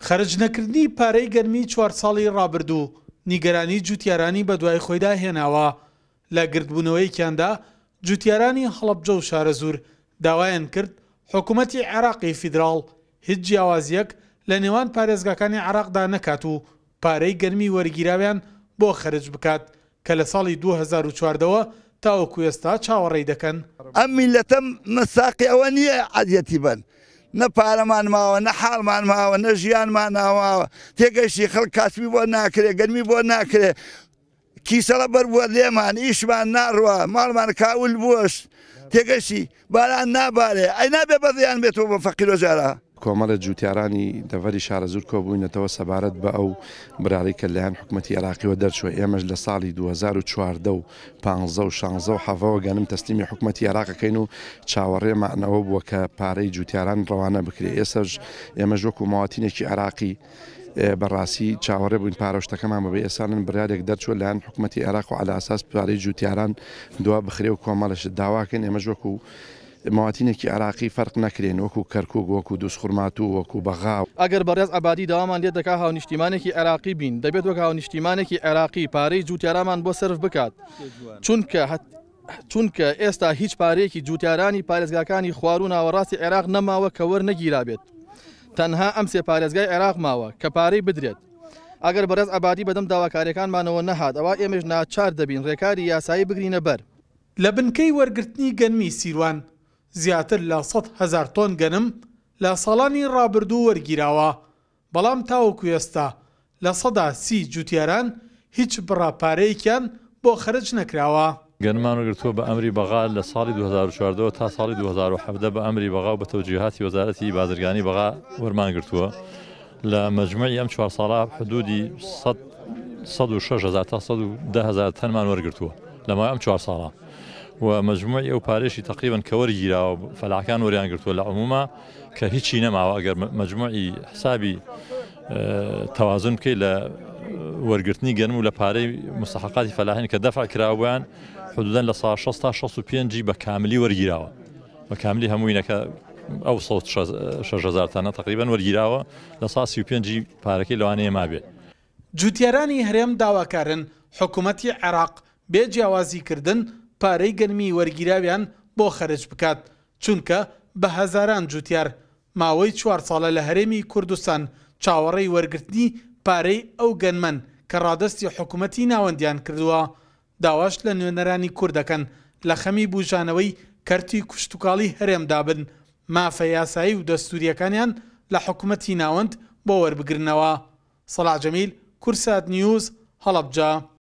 خەرج نەکردنی پارەی گەرمی 4 ساڵی ڕابردوو نیگەرانی جوتیارانی بە دوای خۆیدا هێناوە. لە گردبوونەوەیەکیاندا جوتیارانی هەڵەبجە و شارەزور داوایان کرد حکوومەتی عێراقی فیدراڵ هیچ جیاوازیەک لە نێوان پارێزگاکانی عێراقدا نەکات و پارەی گەرمی وەرگیراویان بۆ خەرج بکات کە لە ساڵی 2014ەوە تاوەکو ئێستا چاوەڕێی دەکەن. ئەم میلەتە مەساقی ئەوە نییە عەدیەتی بن، نە پارەمان ماوە، نە حاڵمان ماوە، نە ژیانمان ناوە، تێگەشتی خەڵک کاسبی بۆ ناکرێ، گەرمی بۆ ناکرێ، کیسەڵە بەر بووە لێمان، ئیشمان ناڕوە، ماڵمان کاول بووەش، تێگەشتی باران نابارێ، ئەی نابێ بەدەیان بێتەوە بە فەقیر و جارە. کۆمەڵە جوتیارانی دەڤەری شارەزور کۆبووینەتەوە سەبارەت بە ئەو براڵی کە لەلایەن حکوومەتی عێراقیەوە دەرچووە. ئێمەش لە ساڵی 2014 و 15 و 16 و 17 گەنم تەسلیمی حکوومەتی عێراقەکەین و چاوەڕێمانەوە بووە کە پارەی جوتیاران ڕەوانە بکرێت. ئێسەش ئێمەش وەکو ماوەتینێکی عێراقی بەڕاستی چاوەڕێ بووین پارۆشتەکەمان بەبێ ئێسانن بڕیارێک دەرچووە لەلایەن حکوومەتی عێراق و عەلا ئەساس پارەی جوتیاران دوا بخرێ و کۆمەڵەش داواکەین. ئێمەش وەکو ماوەتینێکی عێراقی فەرق نەکرێن، وەکو کەرکووک، وەکو دووسخورمات و وەکو بەغا. ئەگەر بەڕێز عەبادی داوامان لێ دەکا هاونیشتیمانێکی عێراقی بین، دەبێت وەک هاونیشتیمانێکی عێراقی پارەی جوتیارامان بۆ سرف بکات، چونکە ئێستا هیچ پارەیەکی جوتیارانی پارێزگاکانی خوار و ناوەڕاستی عێراق نەماوە کە وەرنەگیرابێت. تەنها ئەم سێ پارێزگای عێراق ماوە کە پارەی بدرێت. ئەگەر بەڕێز عەبادی بەدەم داواکاریەکانمانەوە نەهات، ئەوە ئێمەش ناچار دەبین ڕێکاری یاسایی بگرینە بەر. لە بنکەی وەرگرتنی گەنمی سیروان زیاتر لە 100,000 تۆن گەنم لە ساڵانی ڕابردوو وەرگیراوە، بەڵام تاوەکو ئێستا لە 130 جوتیاران هیچ بڕاپارەیەکیان بۆ خەرج نەکراوە. گەنمان وەرگرتووە بە ئەمری بەغا لە ساڵی 2014 تا ساڵی 2017 بە ئەمری بەغا و بە تەوجیهاتی وەزارەتی بازرگانی بەغا وەرمان گرتووە. لە مەجموعی ئەم 4 ساڵە حدودی 106,000 تا 110,000 تەنمان وەرگرتووە لە مای ئەم 4 ساڵە و مەجموعی ئەو پارێشی تقریباً کە وەرگیراوە فەلاحەکان وەریان گرتووە لە عموما کە هیچی نەماوە. ئەگەر مەجموعی حسابی تەوازن بکەیت لە وەرگرتنی گەنم و لە پارەی مستحقاتی فەلاحین کە دەفع کراوەیان حدوداً لە 160 تا 65 بە کاملی وەرگیراوە، بە کاملی هەمووینەکە ئەو 6,000 تانە تقریباً وەرگیراوە، لە 135 پارەکەی لەوانەیە مابێت. جوتیارانی هەرێم داواکارن حکوومەتی عێراق بێ جیاوازیکردن پارەی گەنمی وەرگیراویان بۆ خەرج بکات، چونکە بە هەزاران جوتیار ماوەی 4 ساڵە لە هەرێمی کوردستان چاوەڕێی وەرگرتنی پارەی ئەو گەنمەن کە ڕادستی حکوومەتی ناوەندیان کردووە. داواش لە نوێنەرانی کوردەکەن لە خەمی بوژانەوەی کەرتی کوشتتوکاڵی هەرێمدا بن مافە یاسایی و دەستوریەکانیان لە حکوومەتی ناوەند بۆ وەربگرنەوە. سەلاح جەمیل، کورسات نیوز، هەڵەبجە.